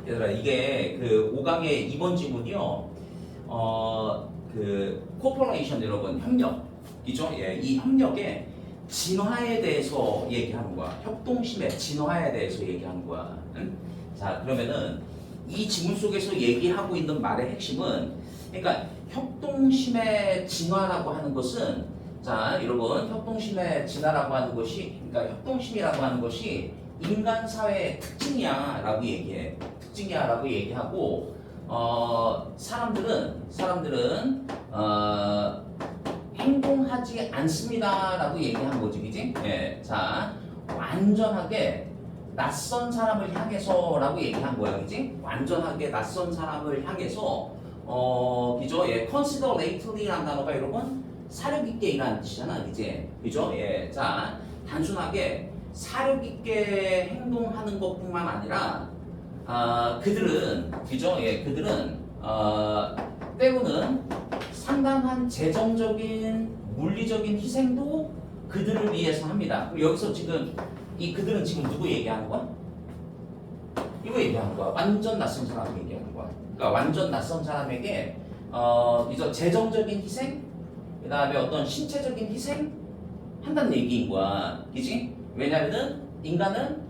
얘들아 이게 그 5강의 2번 지문이요. 그 코퍼레이션 여러분 협력이죠. 예, 이 협력의 진화에 대해서 얘기하는 거야. 협동심의 진화에 대해서 얘기하는 거야. 응? 자 그러면은 이 지문 속에서 얘기하고 있는 말의 핵심은 그러니까 협동심의 진화라고 하는 것은 자 여러분 협동심의 진화라고 하는 것이 그러니까 협동심이라고 하는 것이 인간 사회의 특징이야라고 얘기해. 특징이야라고 얘기하고 사람들은 행동하지 않습니다라고 얘기한 거지, 그지? 예, 자 완전하게 낯선 사람을 향해서라고 얘기한 거야, 그지? 완전하게 낯선 사람을 향해서 그죠? 예, consider lately라는 단어가 여러분 사려 깊게이라는 뜻이잖아, 그지? 그죠? 예, 자 단순하게 사려 깊게 행동하는 것뿐만 아니라 그들은 그죠? 예, 그들은 때로는 상당한 재정적인 물리적인 희생도 그들을 위해서 합니다. 그럼 여기서 지금 이 그들은 지금 누구 얘기하는 거야? 이거 얘기하는 거야. 완전 낯선 사람 얘기하는 거야. 그러니까 완전 낯선 사람에게 이제 재정적인 희생, 그 다음에 어떤 신체적인 희생 한다는 얘기인 거야. 그지? 왜냐면은 인간은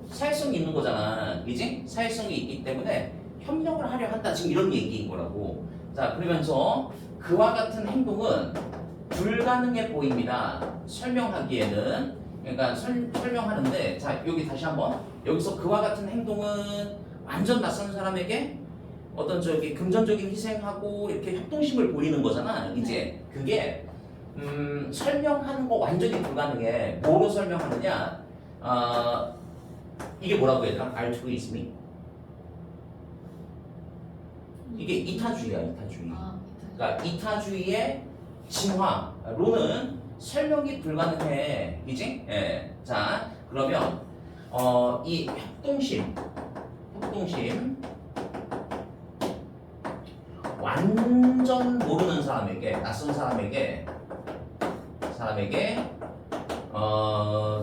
사회성이 있는 거잖아. 그지? 사회성이 있기 때문에 협력을 하려 한다. 지금 이런 얘기인 거라고. 자, 그러면서 그와 같은 행동은 불가능해 보입니다. 설명하기에는. 그러니까 설명하는데, 자, 여기 다시 한번. 여기서 그와 같은 행동은 완전 낯선 사람에게 어떤 저기 금전적인 희생하고 이렇게 협동심을 보이는 거잖아. 이제 그게 설명하는 거 완전히 불가능해. 뭐로 설명하느냐? 이게 뭐라고 해야 되나? 알트루이즘이? 이게 이타주의야, 이타주의. 그러니까 이타주의의 진화로는 설명이 불가능해, 그지? 예. 자, 그러면 이 협동심 완전 모르는 사람에게, 낯선 사람에게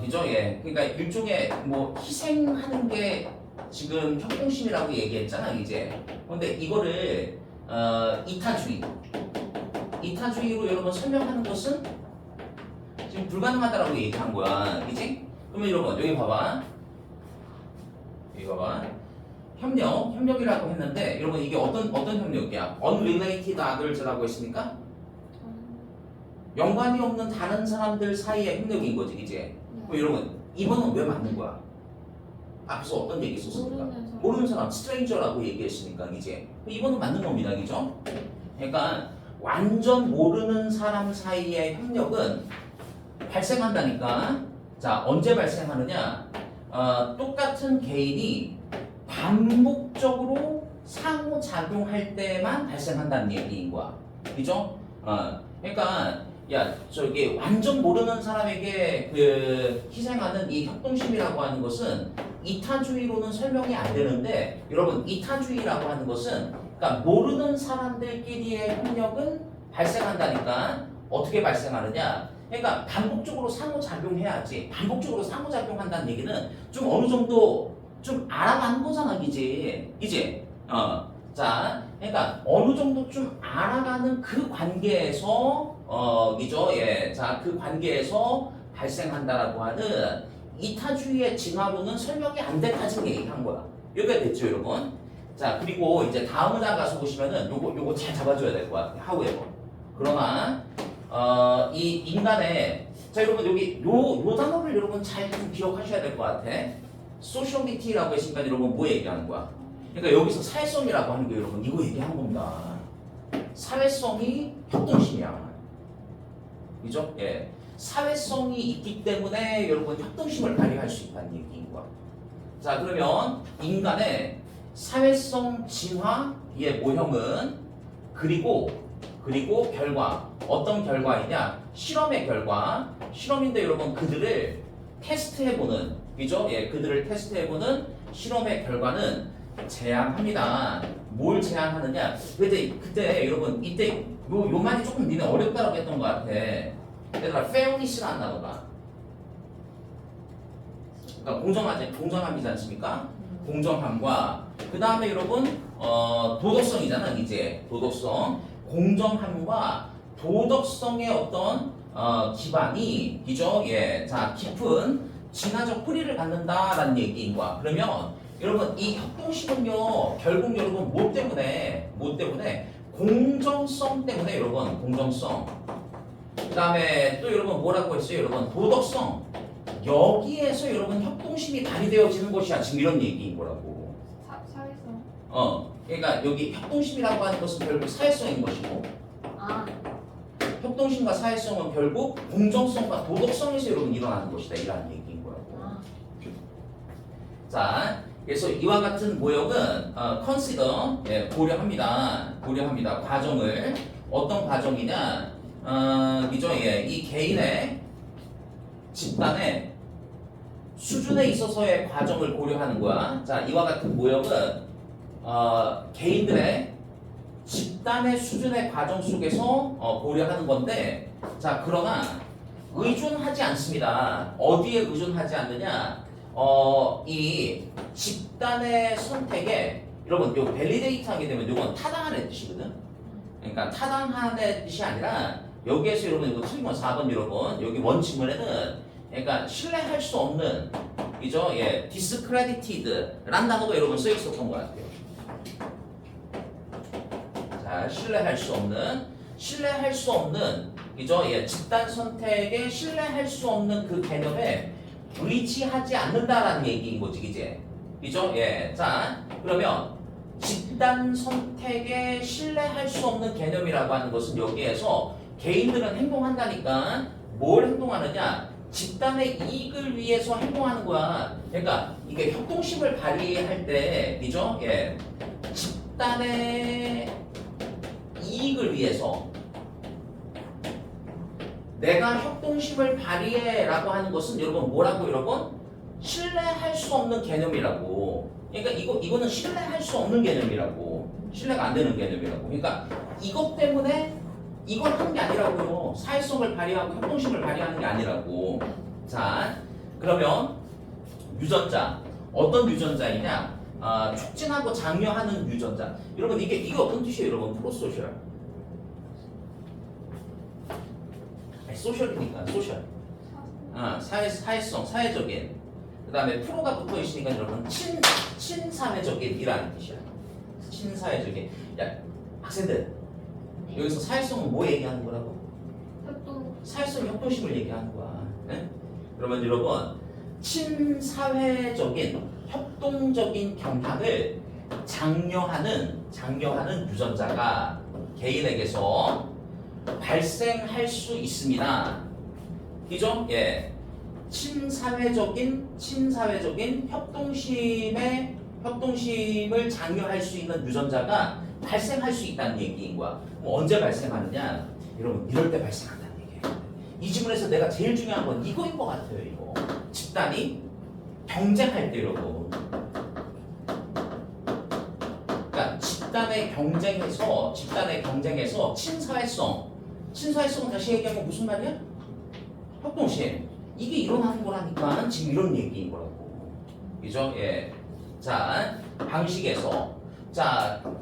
그죠? 예. 그러니까 일종의 뭐 희생하는 게 지금 협동심이라고 얘기했잖아, 이제. 근데 이거를 이타주의로 여러분 설명하는 것은 지금 불가능하다라고 얘기한 거야, 그지? 그러면 여러분 여기 봐봐. 협력이라고 했는데 여러분 이게 어떤 협력이야? unrelated others라고 했으니까 연관이 없는 다른 사람들 사이의 협력인 거지, 그지? 그럼 여러분 이번은 왜 맞는 거야? 앞에서 어떤 얘기 있었습니까? 모르는 사람, 스트레인저라고 얘기했으니까, 이제 이번은 맞는 겁니다, 그죠? 그러니까 완전 모르는 사람 사이의 협력은 발생한다니까. 자, 언제 발생하느냐? 똑같은 개인이 반복적으로 상호작용할 때만 발생한다는 얘기인 거야, 그죠? 그러니까 야, 저기 완전 모르는 사람에게 그 희생하는 이 협동심이라고 하는 것은 이타주의로는 설명이 안 되는데, 여러분 이타주의라고 하는 것은 그러니까 모르는 사람들끼리의 협력은 발생한다니까. 어떻게 발생하느냐? 그러니까 반복적으로 상호작용해야지. 반복적으로 상호작용한다는 얘기는 좀 어느 정도 좀 알아가는 거잖아, 그지? 이제 자, 그러니까 어느 정도 좀 알아가는 그 관계에서 그죠? 예, 자, 그 관계에서 발생한다라고 하는 이타주의의 진화로는 설명이 안 돼가지고 얘기한 거야. 여기가 됐죠, 여러분? 자, 그리고 이제 다음 문장 가서 보시면은 요거 잘 잡아줘야 될 것 같아. however. 그러나 이 인간의 자, 여러분 여기 요 단어를 여러분 잘 좀 기억하셔야 될 것 같아. 소셜리티라고 했으니까 여러분 뭐 얘기하는 거야? 그러니까 여기서 사회성이라고 하는 게 여러분 이거 얘기하는 겁니다. 사회성이 협동심이야. 그죠? 예. 사회성이 있기 때문에 여러분 협동심을 발휘할 수 있다는 얘기인 거야. 자, 그러면 인간의 사회성 진화의 모형은 그리고 결과, 어떤 결과이냐? 실험의 결과. 실험인데 여러분 그들을 테스트해보는, 그죠? 예, 그들을 테스트해보는 실험의 결과는 제안합니다. 뭘 제안하느냐? 그때 여러분 이때 요 말이 조금 니네 어렵다고 했던 것 같아. 얘들아, fairness라는 단어가. 그러니까 공정함이지 않습니까? 공정함과 그 다음에 여러분 도덕성이잖아 이제 도덕성 공정함과 도덕성의 어떤 기반이 그죠? 예, 자 깊은 진화적 뿌리를 갖는다라는 얘기인 거야. 그러면 여러분 이 협동심은요 결국 여러분 뭐 때문에 공정성 때문에 여러분 공정성 그 다음에 또 여러분 뭐라고 했어요 여러분 도덕성 여기에서 여러분 협동심이 발휘되어지는 것이야 지금 이런 얘기인 거라고. 사회성. 그러니까 여기 협동심이라고 하는 것은 결국 사회성인 것이고 아, 협동심과 사회성은 결국 공정성과 도덕성에서 여러분 일어나는 것이다 이라는 얘기인 거라고. 아. 자, 그래서 이와 같은 모형은 consider 고려합니다. 과정을 어떤 과정이냐? 그죠? 예, 이 개인의 집단의 수준에 있어서의 과정을 고려하는 거야. 자, 이와 같은 모형은 개인들의 집단의 수준의 과정 속에서 고려하는 건데, 자, 그러나 의존하지 않습니다. 어디에 의존하지 않느냐? 이 집단의 선택에 여러분 요 밸리데이트 하게 되면 요건 타당하는 뜻이거든. 그러니까 타당하는 뜻이 아니라 여기에서 여러분 이거 틀린 건 4번 여러분 여기 원칙문에는 그러니까 신뢰할 수 없는 이죠? 예, discredited라는 단어가 여러분 쓰여 있었던 것 같아요. 자, 신뢰할 수 없는 이죠? 예, 집단 선택에 신뢰할 수 없는 그 개념에 의지하지 않는다라는 얘기인 거지, 이제. 그죠? 예. 자, 그러면 집단 선택에 신뢰할 수 없는 개념이라고 하는 것은 여기에서 개인들은 행동한다니까 뭘 행동하느냐? 집단의 이익을 위해서 행동하는 거야. 그러니까 이게 협동심을 발휘할 때, 그죠? 예. 집단의 이익을 위해서 내가 협동심을 발휘해라고 하는 것은 여러분 뭐라고 여러분? 신뢰할 수 없는 개념이라고. 그러니까 이거는 신뢰할 수 없는 개념이라고. 신뢰가 안 되는 개념이라고. 그러니까 이것 때문에 이걸 하는 게 아니라고요. 사회성을 발휘하고 협동심을 발휘하는 게 아니라고. 자, 그러면 유전자 어떤 유전자이냐? 촉진하고 장려하는 유전자. 여러분 이게 어떤 뜻이에요, 여러분? 프로소셜. 소셜이니까 소셜. 사회성, 사회적인. 그 다음에 프로가 붙어 있으니까 여러분 친사회적인이라는 뜻이야. 친사회적인. 야, 학생들 여기서 사회성은 뭐 얘기하는 거라고? 협동. 사회성 협동심을 얘기하는 거야. 네? 그러면 여러분 친사회적인 협동적인 경향을 장려하는 유전자가 개인에게서 발생할 수 있습니다. 그죠? 예. 친사회적인 협동심을 장려할 수 있는 유전자가 발생할 수 있다는 얘기인 거야. 그럼 언제 발생하느냐? 여러분 이럴 때 발생한다는 얘기예요. 이 지문에서 내가 제일 중요한 건 이거인 것 같아요. 이거 집단이 경쟁할 때 여러분. 그러니까 집단의 경쟁에서 친사회성은 다시 얘기하면 무슨 말이야? 협동심. 이게 일어나는 거라니까 지금 이런 얘기인 거라고. 그죠? 예. 자, 방식에서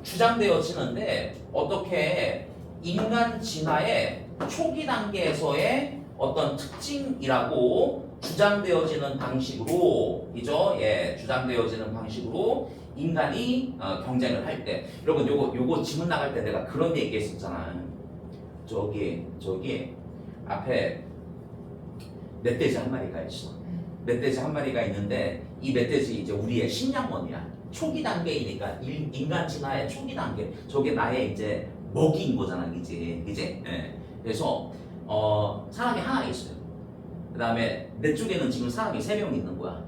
주장되어지는데 어떻게 인간 진화의 초기 단계에서의 어떤 특징이라고 주장되어지는 방식으로, 그죠? 예, 주장되어지는 방식으로 인간이 경쟁을 할 때, 여러분 요거 지문 나갈 때 내가 그런 얘기했었잖아. 저기 앞에 멧돼지 한 마리가 있어. 멧돼지 한 마리가 있는데 이 멧돼지 이제 우리의 식량원이야. 초기 단계이니까 인간 진화의 초기 단계. 저게 나의 이제 먹이인 거잖아, 이제. 예. 그래서 사람이 하나 있어요. 그다음에 내 쪽에는 지금 사람이 3명 있는 거야.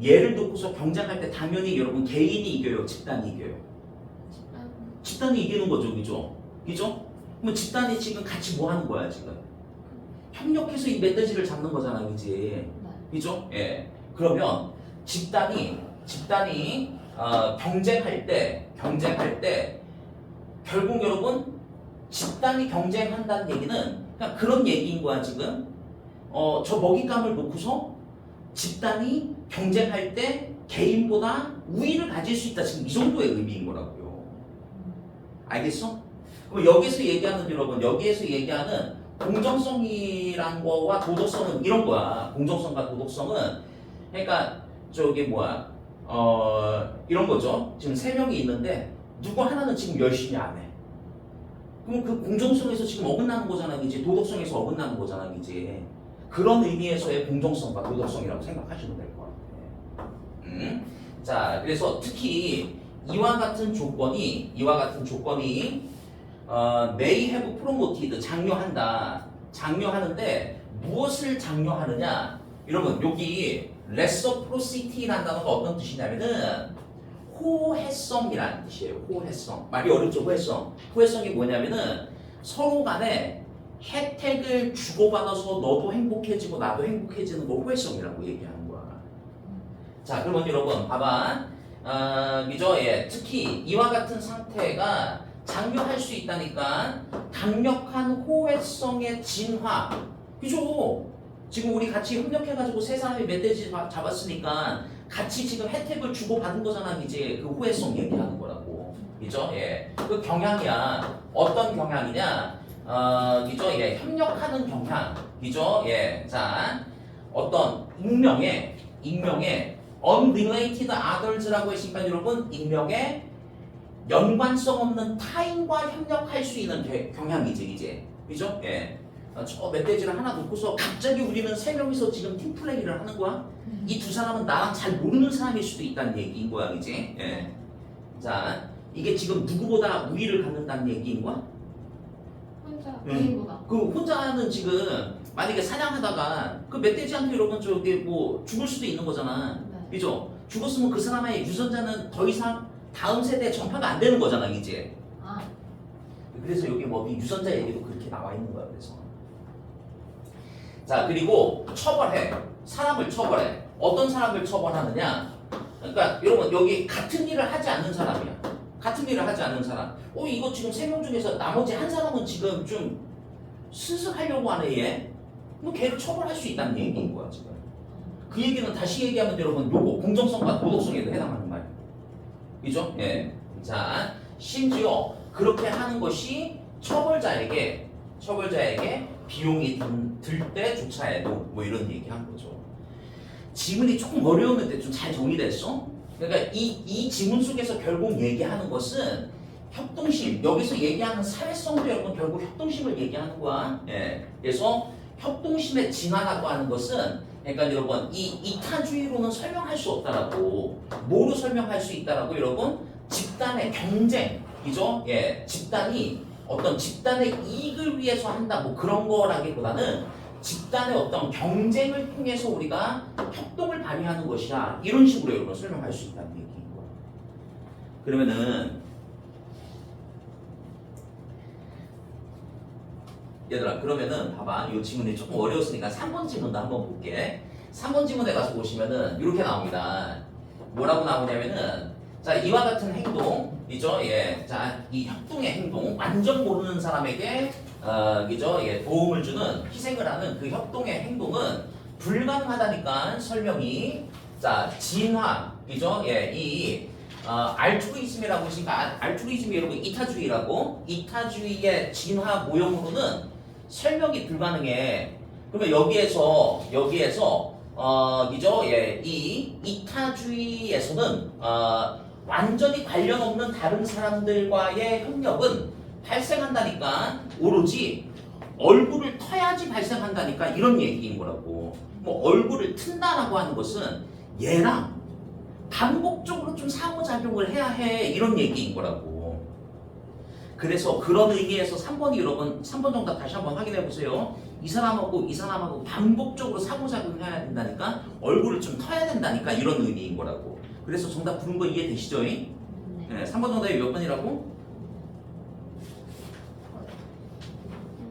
얘를 놓고서 경쟁할 때 당연히 여러분 개인이 이겨요, 집단이 이겨요. 집단이 이기는 거죠, 그죠? 그럼 집단이 지금 같이 뭐 하는 거야, 지금? 협력해서 이 멧돼지를 잡는 거잖아, 그죠? 예. 그러면 집단이 경쟁할 때 결국 여러분 집단이 경쟁한다는 얘기는 그냥 그런 얘기인 거야, 지금. 저 먹잇감을 놓고서 집단이 경쟁할 때 개인보다 우위를 가질 수 있다. 지금 이 정도의 의미인 거라고요. 알겠어? 그럼 여기서 얘기하는 여러분, 여기에서 얘기하는 공정성이란 거와 도덕성은 이런 거야. 공정성과 도덕성은 그러니까 저기 뭐야 이런 거죠. 지금 세 명이 있는데 누구 하나는 지금 열심히 안 해. 그럼 그 공정성에서 지금 어긋나는 거잖아, 이제 도덕성에서 어긋나는 거잖아, 이제 그런 의미에서의 공정성과 도덕성이라고 생각하시면 될 것 같아. 자, 그래서 특히 이와 같은 조건이 may have promoted 장려한다. 장려하는데 무엇을 장려하느냐? 여러분 여기 reciprocity라는 단어가 어떤 뜻이냐면은 호혜성이라는 뜻이에요. 호혜성. 말이 어렵죠, 호혜성. 호혜성이 뭐냐면은 서로 간에 혜택을 주고받아서 너도 행복해지고 나도 행복해지는 걸 호혜성이라고 얘기하는 거야. 자, 그러면 여러분 봐봐. 그죠? 예, 특히 이와 같은 상태가 장려할 수 있다니까 강력한 호혜성의 진화. 그죠? 지금 우리 같이 협력해가지고 세 사람이 멧돼지 잡았으니까 같이 지금 혜택을 주고받은 거잖아. 이제 그 호혜성 얘기하는 거라고. 그죠? 예. 그 경향이야. 어떤 경향이냐? 그죠? 예. 협력하는 경향. 그죠? 예. 자, 어떤 익명의 unrelated others라고 했으니까 여러분 익명의 연관성 없는 타인과 협력할 수 있는 경향이지 이제. 그죠? 예. 저 멧돼지를 하나 놓고서 갑자기 우리는 세 명이서 지금 팀플레이를 하는 거야. 이 두 사람은 나랑 잘 모르는 사람일 수도 있다는 얘기인 거야, 이제. 예. 자, 이게 지금 누구보다 우위를 갖는다는 얘기인 거야? 혼자 개인보다. 그 혼자는 지금 만약에 사냥하다가 그 멧돼지한테 여러분 저기 뭐 죽을 수도 있는 거잖아. 네. 그죠? 죽었으면 그 사람의 유전자는 더 이상 다음 세대에 전파가 안 되는 거잖아, 이제. 아, 그래서 여기 뭐 유전자 얘기도 그렇게 나와 있는 거야, 그래서. 자, 그리고 처벌해. 사람을 처벌해. 어떤 사람을 처벌하느냐? 그러니까 여러분 여기 같은 일을 하지 않는 사람이야. 같은 일을 하지 않는 사람. 이거 지금 세 명 중에서 나머지 한 사람은 지금 좀 스스하려고 하네 얘. 뭐 걔를 처벌할 수 있다는 얘기인 거야 지금. 그 얘기는 다시 얘기하면 여러분 요거 공정성과 도덕성에도 해당하는 말이에요. 그죠? 예. 자, 심지어 그렇게 하는 것이 처벌자에게 비용이 들 때조차에도 뭐 이런 얘기한 거죠. 지문이 조금 어려웠는데 좀 잘 정리됐어? 그러니까 이 지문 속에서 결국 얘기하는 것은 협동심, 여기서 얘기하는 사회성도 여러분 결국 협동심을 얘기하는 거야. 예. 그래서 협동심의 진화라고 하는 것은 그러니까 여러분 이 이타주의로는 설명할 수 없다라고, 뭐로 설명할 수 있다라고 여러분? 집단의 경쟁, 그죠? 예, 집단이 어떤 집단의 이익을 위해서 한다 뭐 그런 거라기보다는 집단의 어떤 경쟁을 통해서 우리가 협동을 발휘하는 것이야, 이런 식으로 여러분 설명할 수 있다는 얘기인 거야. 그러면은 얘들아, 그러면은 봐봐, 이 지문이 조금 어려웠으니까 3번 지문도 한번 볼게. 3번 지문에 가서 보시면은 이렇게 나옵니다. 뭐라고 나오냐면은 자, 이와 같은 행동이죠. 예, 자, 이 협동의 행동, 완전 모르는 사람에게 그죠? 예, 도움을 주는, 희생을 하는 그 협동의 행동은 불가능하다니까 설명이. 자, 진화, 그죠? 예, 알트루이즘이라고 했으니까 알트루이즘이 여러분 이타주의라고, 이타주의의 진화 모형으로는 설명이 불가능해. 그러면 여기에서 그죠? 예, 이 이타주의에서는 완전히 관련 없는 다른 사람들과의 협력은 발생한다니까, 오로지 얼굴을 터야지 발생한다니까, 이런 얘기인 거라고. 뭐 얼굴을 튼다라고 하는 것은 얘랑 반복적으로 좀 상호작용을 해야 해, 이런 얘기인 거라고. 그래서 그런 의미에서 3번이 여러분 3번 정답 다시 한번 확인해 보세요. 이 사람하고 반복적으로 상호작용해야 된다니까, 얼굴을 좀 터야 된다니까, 이런 의미인 거라고. 그래서 정답 부른 거 이해되시죠? 네, 3번 정답이 몇 번이라고?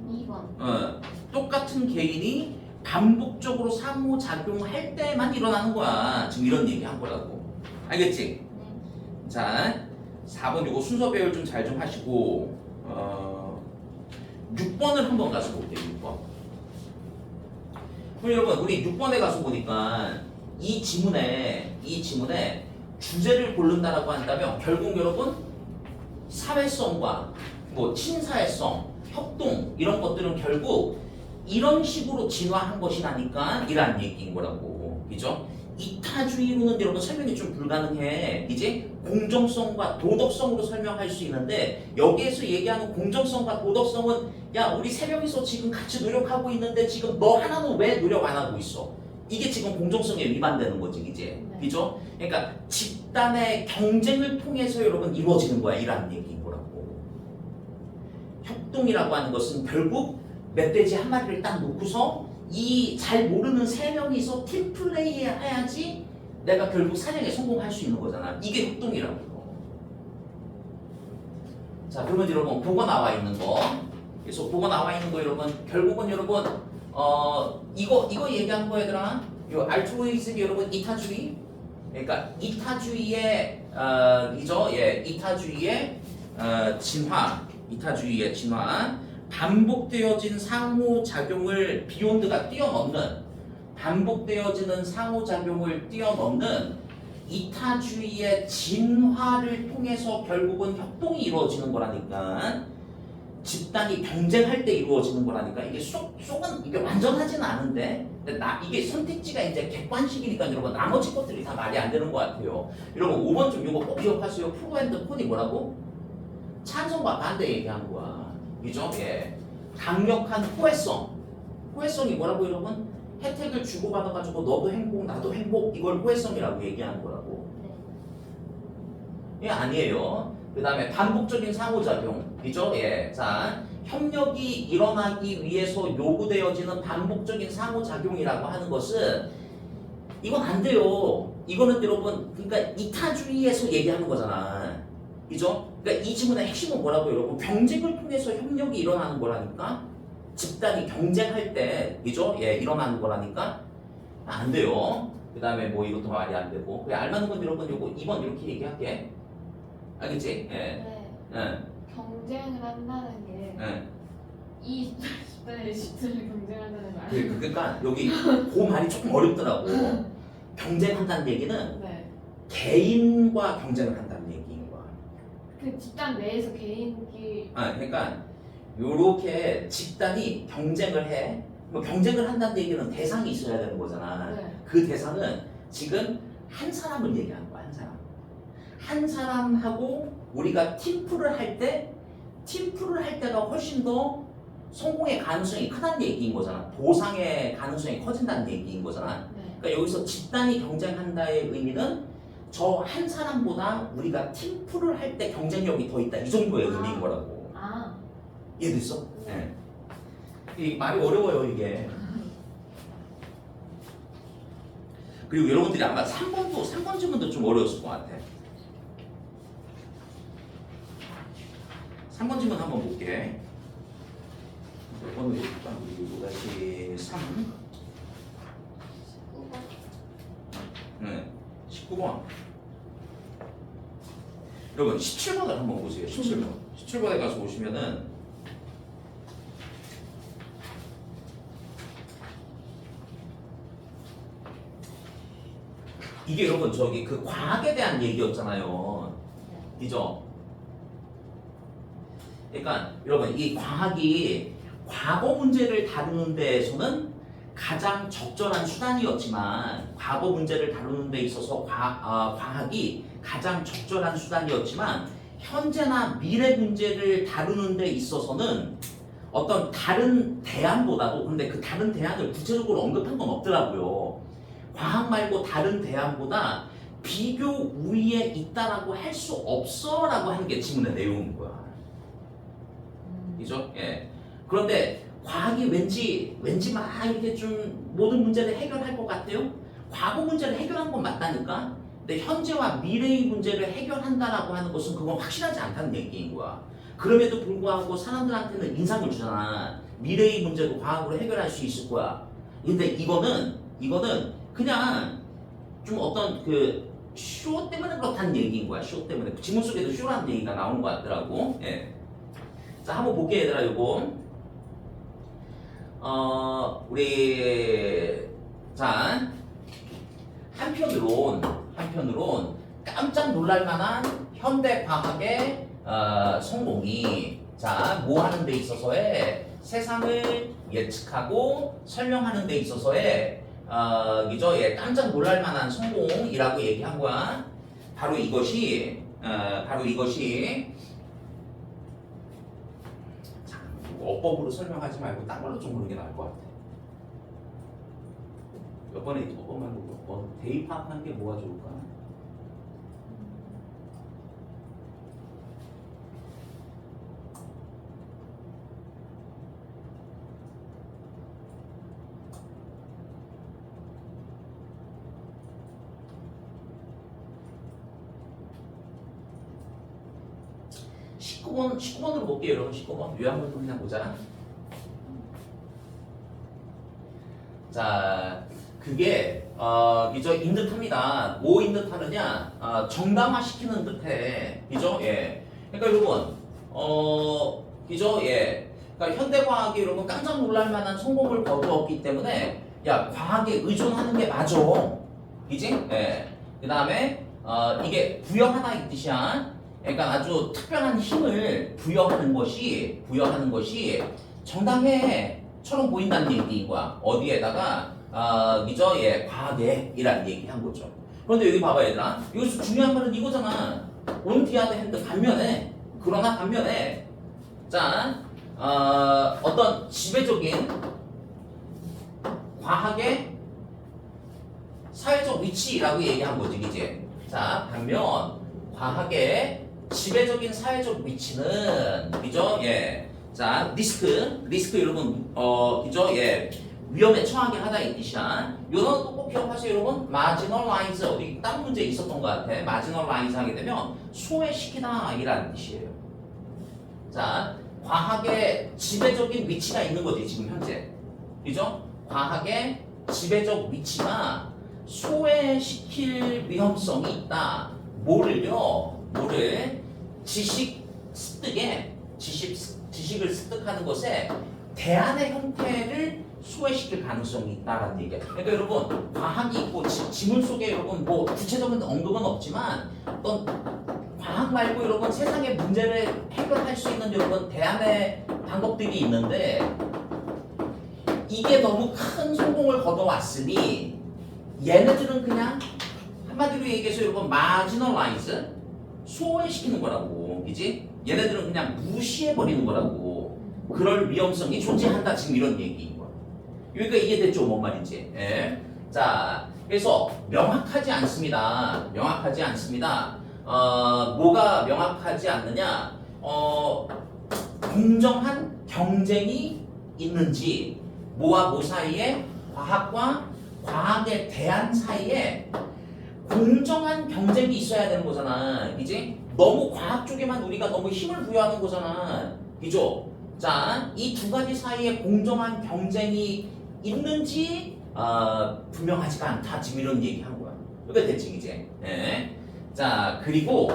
2번. 똑같은 개인이 반복적으로 상호작용할 때만 일어나는 거야. 지금 이런 얘기 한 거라고. 알겠지? 네. 자, 4번 요거 순서 배열 좀 잘 좀 하시고 6번을 한번 가서 볼게요. 6번. 그럼 여러분 우리 6번에 가서 보니까 이 지문에 주제를 고른다라고 한다면 결국 여러분 사회성과 뭐 친사회성, 협동 이런 것들은 결국 이런 식으로 진화한 것이라니까 이란 얘기인 거라고. 그죠? 이타주의로는 여러분 설명이 좀 불가능해. 이제 공정성과 도덕성으로 설명할 수 있는데 여기에서 얘기하는 공정성과 도덕성은 야 우리 세 명이서 지금 같이 노력하고 있는데 지금 너 하나는 왜 노력 안 하고 있어? 이게 지금 공정성에 위반되는 거지, 이제. 네. 그죠? 그러니까 집단의 경쟁을 통해서 여러분 이루어지는 거야, 이란 얘기인 거라고. 협동이라고 하는 것은 결국 멧돼지 한 마리를 딱 놓고서 이 잘 모르는 세 명이서 팀 플레이 해야지 내가 결국 사냥에 성공할 수 있는 거잖아. 이게 협동이라고. 자, 그러면 여러분 보고 나와 있는 거. 그래서 보고 나와 있는 거 여러분 결국은 여러분 이거 얘기한 거 얘들아. 요 알트루이즘이 여러분 이타주의. 그러니까 이타주의의 이타주의의 진화. 반복되어진 상호작용을 비욘드가 뛰어넘는 반복되어지는 상호작용을 뛰어넘는 이타주의의 진화를 통해서 결국은 협동이 이루어지는 거라니까. 집단이 경쟁할 때 이루어지는 거라니까. 이게 속은 이게 완전하진 않은데 근데 이게 선택지가 이제 객관식이니까 여러분 나머지 것들이 다 말이 안 되는 것 같아요. 여러분 5번 좀 이거 꼭 기억하세요. 프로 앤드 콘이 뭐라고? 찬성과 반대 얘기한 거야. 그죠? 예. 강력한 호혜성이 뭐라고 여러분? 혜택을 주고받아가지고 너도 행복 나도 행복 이걸 호혜성이라고 얘기하는 거라고. 예, 아니에요. 그 다음에 반복적인 상호작용. 그죠? 예. 자, 협력이 일어나기 위해서 요구되어지는 반복적인 상호작용이라고 하는 것은 이건 안 돼요. 이거는 여러분 그러니까 이타주의에서 얘기하는 거잖아. 그죠? 그러니까 이 지문의 핵심은 뭐라고 여러분? 경쟁을 통해서 협력이 일어나는 거라니까. 집단이 경쟁할 때, 그죠? 예, 일어나는 거라니까. 안 돼요. 그 다음에 뭐 이것도 말이 안 되고. 그래, 알맞는 건 여러분 요거 2번 이렇게 얘기할게. 알겠지? 예. 네. 예. 경쟁을 한다는 게 예. 이 집단의 집단을 경쟁한다는 거 아니에요? 그러니까 여기 그 말이 조금 어렵더라고. 경쟁한다는 얘기는 네. 개인과 경쟁을 한다는 얘기인 거야. 그 집단 내에서 개인끼리 그러니까 요렇게 집단이 경쟁을 해. 뭐 경쟁을 한다는 얘기는 대상이 있어야 되는 거잖아. 네. 그 대상은 지금 한 사람을 얘기하는 거야, 한 사람. 한 사람하고 우리가 팀플을 할 때가 훨씬 더 성공의 가능성이 크다는 얘기인 거잖아. 보상의 가능성이 커진다는 얘기인 거잖아. 네. 그러니까 여기서 집단이 경쟁한다의 의미는 저 한 사람보다 우리가 팀플을 할 때 경쟁력이 더 있다. 이 정도의 의미인 거라고. 아. 이해됐어? 네. 이 말이 어려워요, 이게. 그리고 여러분들이 아마 3번 질문도 좀 어려웠을 것 같아. 3번 질문 한번 볼게. 몇 번을 볼까? 우리 다시 3. 19번. 네. 19번. 여러분 17번을 한번 보세요. 17번. 17번에 가서 보시면은 이게 여러분 저기 그 과학에 대한 얘기였잖아요. 그죠? 그러니까 여러분 이 과학이 과거 문제를 다루는 데에서는 가장 적절한 수단이었지만 과거 문제를 다루는 데 있어서 과학이 가장 적절한 수단이었지만 현재나 미래 문제를 다루는 데 있어서는 어떤 다른 대안보다도 근데 그 다른 대안을 구체적으로 언급한 건 없더라고요. 과학 말고 다른 대안보다 비교 우위에 있다라고 할 수 없어라고 하는 게 지문의 내용인 거야. 그죠? 예. 그런데 과학이 왠지 막 이렇게 좀 모든 문제를 해결할 것 같아요? 과거 문제를 해결한 건 맞다니까? 근데 현재와 미래의 문제를 해결한다라고 하는 것은 그건 확실하지 않다는 얘기인 거야. 그럼에도 불구하고 사람들한테는 인상을 주잖아. 미래의 문제도 과학으로 해결할 수 있을 거야. 근데 이거는 그냥 좀 어떤 그 쇼 때문에 그렇다는 얘기인 거야. 쇼 때문에. 지문 속에도 쇼라는 얘기가 나오는 것 같더라고. 예. 자, 한번 볼게 얘들아 요거. 우리 자 한편으론 깜짝 놀랄 만한 현대 과학의 성공이 뭐 하는 데 있어서의 세상을 예측하고 설명하는 데 있어서의 깜짝 놀랄 만한 성공이라고 얘기한 거야. 바로 이것이 자, 어법으로 설명하지 말고 딴 걸로 좀 보는 게 나을 것 같아. 몇 번에 어법 말고 몇 번 대입학하는 게 뭐가 좋을까? (19번) 19번으로 볼게요 여러분. 19번 요약을 좀 그냥 보자. 자, 그게 인 듯합니다. 뭐인 듯하느냐? 정당화시키는 듯해. 그죠? 예. 그러니까 여러분, 그죠? 예. 그러니까 현대과학이 여러분 깜짝 놀랄 만한 성공을 거두었기 때문에 야 과학에 의존하는 게 맞아. 그지? 예. 그 다음에 이게 부여하다 이 뜻이야. 그러니까 아주 특별한 힘을 부여하는 것이 정당해처럼 보인다는 얘기인 거야. 어디에다가 그죠? 예, 과학에이라는 얘기한 거죠. 그런데 여기 봐봐 얘들아. 여기서 중요한 거는 이거잖아. on the other hand 반면에 자 어떤 지배적인 과학의 사회적 위치라고 얘기한 거지, 이제. 자 반면 과학의 지배적인 사회적 위치는 그죠? 예. 자 리스크 여러분 그죠? 예. 위험에 처하게 하다 이 뜻이야. 요런 거 꼭 기억하세요 여러분. marginalize 어디 다른 문제 있었던 것 같아. marginalize 하게 되면 소외시키다 이라는 뜻이에요. 자 과학의 지배적인 위치가 있는 거지 지금 현재. 그죠? 과학의 지배적 위치가 소외시킬 위험성이 있다. 뭐를 지식을 습득하는 것에 대안의 형태를 소외시킬 가능성이 있다라는 얘기야. 그러니까 여러분 과학이 있고 지문 속에 여러분 뭐 구체적인 언급은 없지만 어떤 과학 말고 여러분 세상의 문제를 해결할 수 있는 여러분 대안의 방법들이 있는데 이게 너무 큰 성공을 거둬왔으니 얘네들은 그냥 한마디로 얘기해서 여러분 marginalize 소외시키는 거라고. 그지? 얘네들은 그냥 무시해버리는 거라고. 그럴 위험성이 존재한다 지금 이런 얘기인 거야. 그러니까 이해됐죠 뭔 말인지. 예. 자 그래서 명확하지 않습니다. 뭐가 명확하지 않느냐? 공정한 경쟁이 있는지 뭐와 뭐 사이에 과학과 과학에 대한 사이에 공정한 경쟁이 있어야 되는 거잖아. 그지? 너무 과학 쪽에만 우리가 너무 힘을 부여하는 거잖아. 그죠? 자, 이 두 가지 사이에 공정한 경쟁이 있는지 분명하지가 않다. 지금 이런 얘기 한 거야. 이게 됐지 이제. 예. 자, 그리고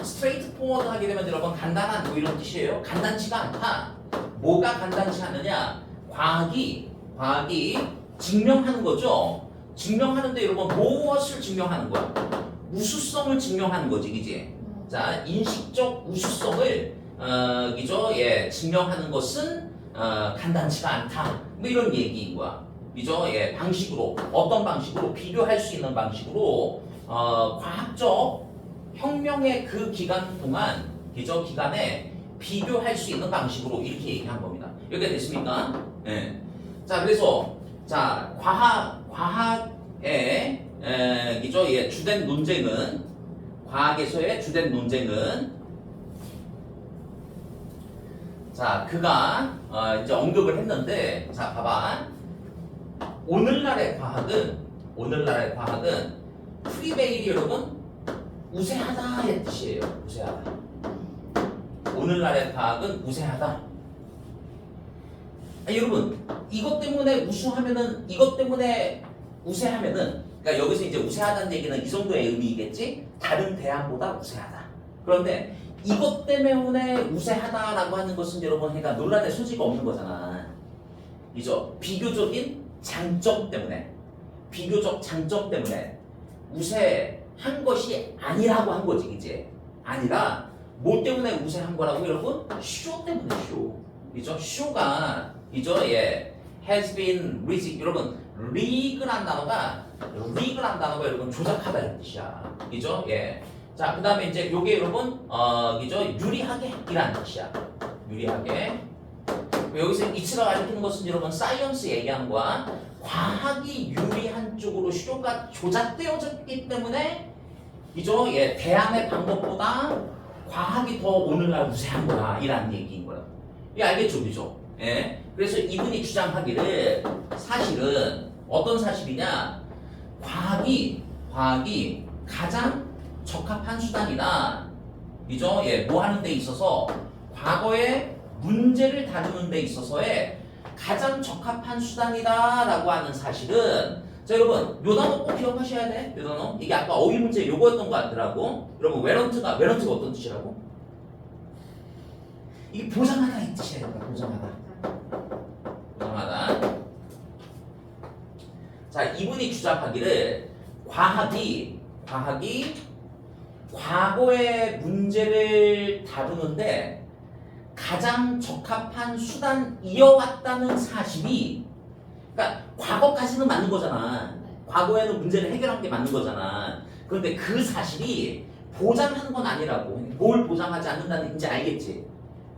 스트레이트 포워드 하게 되면 여러분 간단한 뭐 이런 뜻이에요. 간단치가 않다. 뭐가 간단치 않느냐? 과학이 증명하는 거죠. 증명하는데 여러분 무엇을 증명하는 거야? 우수성을 증명하는 거지, 그지? 자, 인식적 우수성을 그죠? 예, 증명하는 것은 간단치가 않다. 뭐 이런 얘기인 거야. 그죠? 예, 방식으로 어떤 방식으로 비교할 수 있는 방식으로 과학적 혁명의 그 기간 동안 그죠? 기간에 비교할 수 있는 방식으로 이렇게 얘기한 겁니다. 이렇게 됐습니까? 예. 자, 그래서 자 과학의 그죠? 예, 주된 논쟁은 과학에서의 주된 논쟁은 자 그가 이제 언급을 했는데 자 봐봐 오늘날의 과학은 프리베일이 여러분 우세하다의 뜻이에요. 우세하다. 오늘날의 과학은 우세하다. 여러분 이것 때문에 우세하면은 그러니까 여기서 이제 우세하다는 얘기는 이 정도의 의미겠지? 다른 대안보다 우세하다. 그런데 이것 때문에 우세하다라고 하는 것은 여러분 그러니까 논란의 소지가 없는 거잖아. 그죠? 비교적인 장점 때문에 비교적 장점 때문에 우세한 것이 아니라고 한 거지, 이제. 아니라 뭐 때문에 우세한 거라고 여러분? 쇼 때문에 쇼. 그죠? 쇼가 그죠? 예. has been rigged. 여러분, rig란 단어가 여러분 조작하다 이런 뜻이야. 그죠? 예. 자, 그다음에 이제 요게 여러분 그죠? 유리하게 이라는 뜻이야. 유리하게. 여기서 이츠가 가리키는 것은 여러분 사이언스 얘기하는 거야. 과학이 유리한 쪽으로 쇼가 조작되어졌기 때문에 그죠? 예, 대안의 방법보다 과학이 더 오늘날 우세한 거야 이라는 얘기인 거야. 예, 알겠죠, 그죠? 예. 그래서 이분이 주장하기를 사실은 어떤 사실이냐? 과학이 가장 적합한 수단이다. 그죠? 예, 뭐 하는 데 있어서 과거의 문제를 다루는 데 있어서의 가장 적합한 수단이다라고 하는 사실은 자 여러분 요 단어 꼭 기억하셔야 돼. 요 단어 이게 아까 어휘 문제 요거였던 것 같더라고. 여러분 웨런트가 어떤 뜻이라고? 이게 보장하다 이 뜻이야. 보장하다. 자 이분이 주장하기를 과학이 과거의 문제를 다루는데 가장 적합한 수단이어왔다는 사실이 그러니까 과거까지는 맞는 거잖아. 과거에는 문제를 해결한 게 맞는 거잖아. 그런데 그 사실이 보장하는 건 아니라고. 뭘 보장하지 않는다는 이제 알겠지?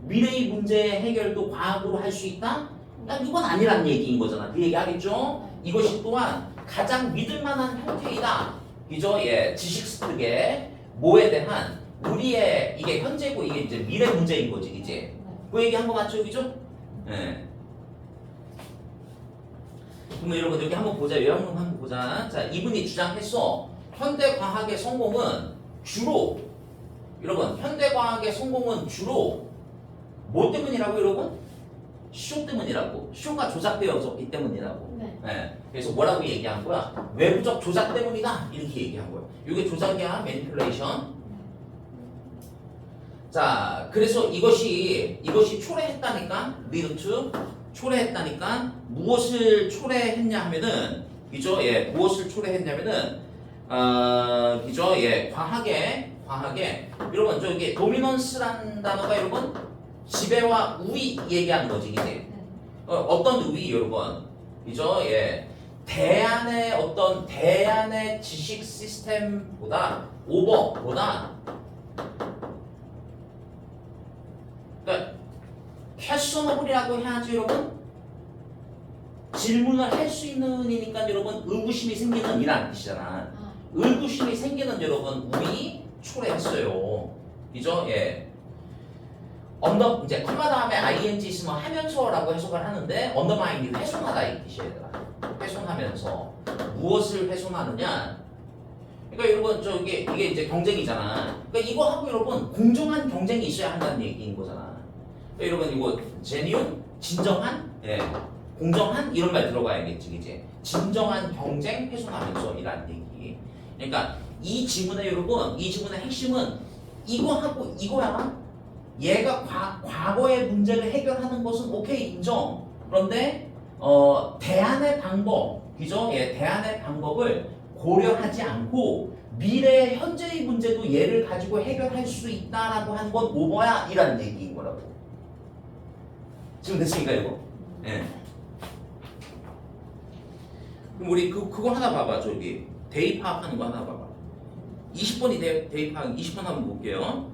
미래의 문제 해결도 과학으로 할 수 있다? 그러니까 이건 아니라는 얘기인 거잖아. 그 얘기 하겠죠? 이것이 또한 가장 믿을 만한 형태이다. 그죠? 예, 지식 습득의 뭐에 대한 우리의 이게 현재고 이게 이제 미래 문제인 거지, 이제. 그 얘기 한 거 맞죠, 그죠? 예. 그러면 여러분 여기 한번 보자. 요약문 한번 보자. 자, 이분이 주장했어. 현대 과학의 성공은 주로 여러분 현대 과학의 성공은 주로 뭐 때문이라고 여러분? 쇼 때문이라고. 쇼가 조작되어졌기 때문이라고. 네. 예. 그래서 뭐라고 얘기한 거야? 외부적 조작 때문이다. 이렇게 얘기한 거야. 이게 조작이야, 매니플레이션. 자, 그래서 이것이 초래했다니까, lead to 초래했다니까 무엇을 초래했냐 하면은 그죠? 예, 무엇을 초래했냐면은 그죠? 예, 과학에 여러분 저기 도미넌스라는 단어가 여러분 지배와 우위 얘기하는 거지, 이제. 어떤 우위 여러분? 그죠? 예. 대안의 지식 시스템보다 그러니까 퀘스처너블이라고 해야지 여러분. 질문을 할 수 있는 이니까 여러분 의구심이 생기는 이라는 뜻이잖아. 의구심이 생기는 여러분 우리 초래했어요. 그죠? 예. 이제 컴마 다음에 ing 있으면 하면서라고 해석을 하는데 언더마인이 훼손하다 이 뜻이야, 얘들아. 훼손하면서 무엇을 훼손하느냐? 그러니까 여러분 이게 이제 경쟁이잖아. 그러니까 이거 하고 여러분 공정한 경쟁이 있어야 한다는 얘기인 거잖아. 그러니까 여러분 이거 제니온 진정한 공정한 이런 말 들어가야겠지, 이제. 진정한 경쟁 훼손하면서 이라는 얘기. 그러니까 이 지문의 핵심은 이거하고 이거야. 얘가 과거의 문제를 해결하는 것은 오케이 인정. 그런데 대안의 방법, 그죠? 예, 대안의 방법을 고려하지 않고 미래의 현재의 문제도 얘를 가지고 해결할 수 있다라고 하는 건 오버야 이라는 얘기인 거라고. 지금 됐습니까 이거? 예. 그럼 우리 그거 하나 봐봐. 저기 대입 파악하는 거 하나 봐봐. 20번이 대입 파악 20번 한번 볼게요.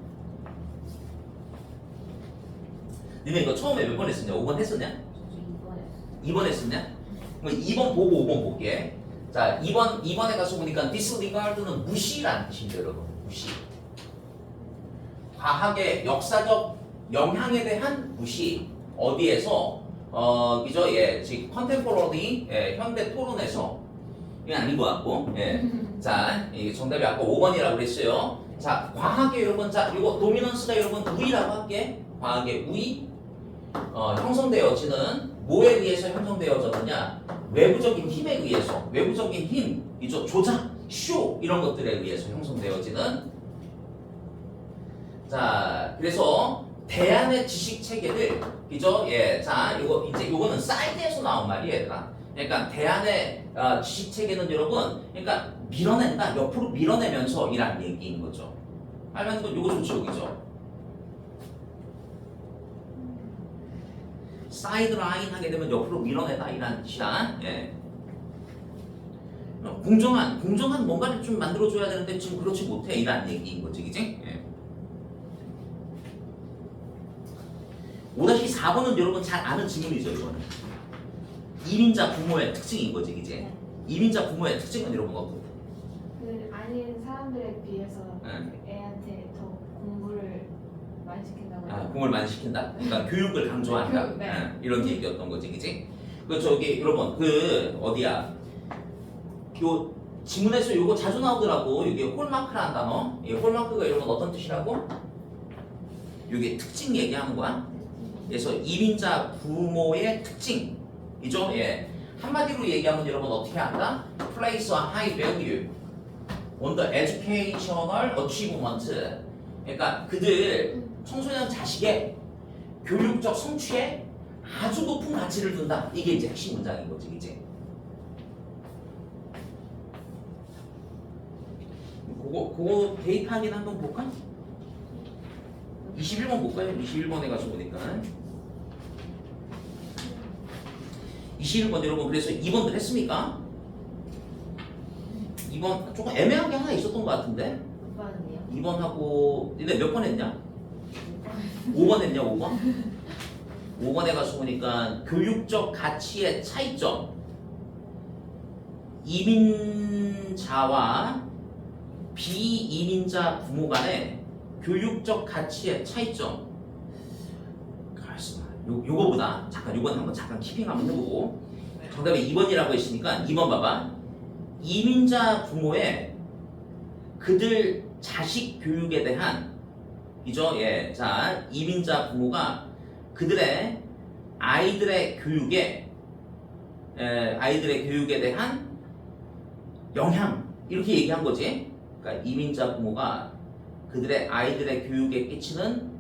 니네 이거 처음에 몇 번 했었냐? 5번 했었냐? 2번 했었냐? 그럼 2번 보고 5번 볼게. 자, 2번에 가서 보니까 disregard는 무시라는 뜻인데 여러분. 무시. 과학의 역사적 영향에 대한 무시. 어디에서? 그죠? 예, 지금 컨템포러리 현대 토론에서 이건 아닌 것 같고. 예. 자, 이게 정답이 아까 5번이라고 그랬어요. 자, 과학의 여러분, 자, 이거 도미넌스가 여러분 우위라고 할게. 과학의 우위. 형성되어지는 뭐에 의해서 형성되어졌느냐? 외부적인 힘에 의해서, 외부적인 힘, 이죠? 조작, 쇼 이런 것들에 의해서 형성되어지는. 자, 그래서 대안의 지식 체계를, 그죠? 예, 자, 요거는 사이드에서 나온 말이에요, 얘들아. 그러니까 대안의 지식 체계는 여러분, 그러니까 밀어낸다, 옆으로 밀어내면서 이란 얘기인 거죠. 알면 건 요거 좋죠, 여기죠. 사이드 라인 하게 되면 옆으로 밀어내다 이란 뜻이야. 예. 공정한 뭔가를 좀 만들어줘야 되는데 지금 그렇지 못해 이란 얘기인 거지, 그지? 예. 5-4번은 여러분 잘 아는 지문이죠, 이거는. 이민자 부모의 특징인 거지, 이제. 네. 이민자 부모의 특징은 여러분 어떤? 그 아닌 사람들에 비해서 네. 애한테 더 공부를 많이 시킨다고 해요. 공을 많이 시킨다. 그러니까 교육을 강조한다. 교육, 네. 이런 얘기였던 거지, 그지? 그 저기 여러분 그 어디야? 요 지문에서 요거 자주 나오더라고. 이게 홀마크라는 단어. 이 홀마크가 여러분 어떤 뜻이라고? 이게 특징 얘기하는 거야. 그래서 이민자 부모의 특징이죠. 예. 한마디로 얘기하면 여러분 어떻게 한다? Place a high value on the educational achievement. 그러니까 그들 청소년 자식의 교육적 성취에 아주 높은 가치를 둔다. 이게 이제 핵심 문장인 거지, 이제. 그거 대입하긴 한번 볼까? 21번 볼까요? 21번에 가서 보니까 21번 여러분 그래서 2번들 했습니까? 2번 조금 애매하게 하나 있었던 것 같은데 오빠는요? 2번하고 근데 몇 번 했냐? 5번 했냐 5번? 5번에 가서 보니까 교육적 가치의 차이점 이민자와 비이민자 부모 간의 교육적 가치의 차이점. 요거보다 잠깐 요건 한번 잠깐 키핑 한번 해보고 정답이 2번이라고 했으니까 2번 봐봐. 이민자 부모의 그들 자식 교육에 대한 이죠. 예. 자, 이민자 부모가 그들의 아이들의 교육에 대한 영향 이렇게 얘기한 거지. 그러니까 이민자 부모가 그들의 아이들의 교육에 끼치는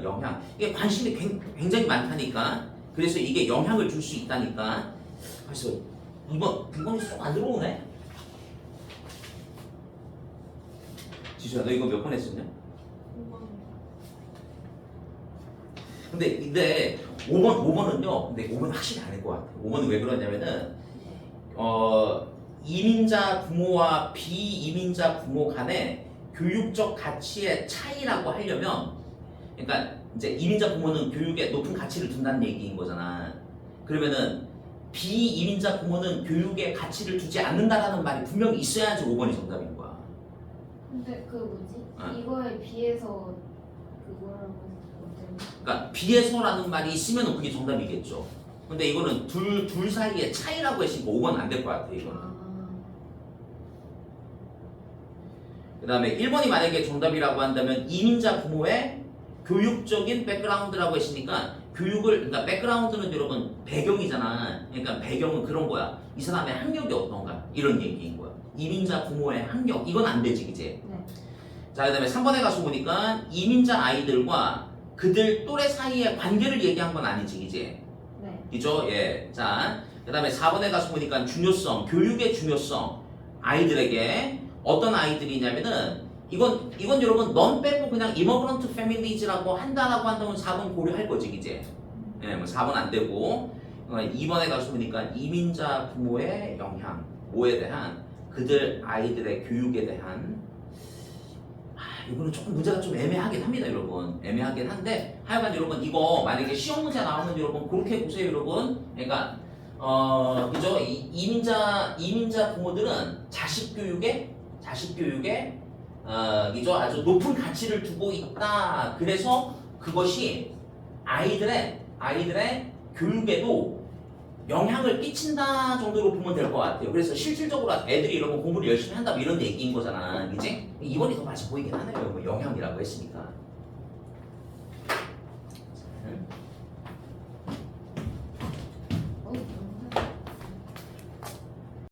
영향 이게 관심이 굉장히 많다니까 그래서 이게 영향을 줄 수 있다니까 그래서 2번이 쏙 안 들어오네. 지수야 너 이거 몇 번 했었냐? 5번. 근데 5번은요 근데 5번 확실히 아닐 것 같아. 5번은 왜 그러냐면은 이민자 부모와 비이민자 부모 간의 교육적 가치의 차이라고 하려면 그러니까 이제 이민자 부모는 교육에 높은 가치를 둔다는 얘기인 거잖아. 그러면은 비이민자 부모는 교육에 가치를 두지 않는다라는 말이 분명히 있어야지 5번이 정답인 거야. 근데 그 뭐지? 어. 이거에 비해서 그거라고 어쩌면 그러니까 비해서라는 말이 있으면 그게 정답이겠죠. 근데 이거는 둘 사이의 차이라고 했으니까 5번은 안 될 것 같아 이거는. 그 다음에 1번이 만약에 정답이라고 한다면 이민자 부모의 교육적인 백그라운드라고 했으니까 그러니까 백그라운드는 여러분 배경이잖아. 그러니까 배경은 그런 거야. 이 사람의 학력이 어떤가 이런 얘기인 거야. 이민자 부모의 학력 이건 안 되지 이제. 네. 자 그다음에 3번에 가서 보니까 이민자 아이들과 그들 또래 사이의 관계를 얘기한 건 아니지 이제. 네. 그죠? 예. 자 그다음에 4번에 가서 보니까 중요성, 교육의 중요성 아이들에게 어떤 아이들이냐면은 이건 여러분 넌 빼고 그냥 이머그런트 패밀리즈라고 한다라고 한다면 4번 고려할 거지 이제. 예, 뭐 4번 안 되고 2번에 가서 보니까 이민자 부모의 영향, 5에 대한 그들 아이들의 교육에 대한 이거는 조금 문제가 좀 애매하긴 합니다 여러분. 애매하긴 한데 하여간 여러분 이거 만약에 시험 문제 나오면 여러분 그렇게 보세요 여러분. 그러니까 그죠? 이민자 부모들은 자식 교육에 이죠 아주 높은 가치를 두고 있다. 그래서 그것이 아이들의 교육에도 영향을 끼친다 정도로 보면 될 것 같아요. 그래서 실질적으로 애들이 이런 거 공부를 열심히 한다 뭐 이런 얘기인 거잖아, 이제 2번이 더 맞아 보이긴 하네요. 뭐 영향이라고 했으니까.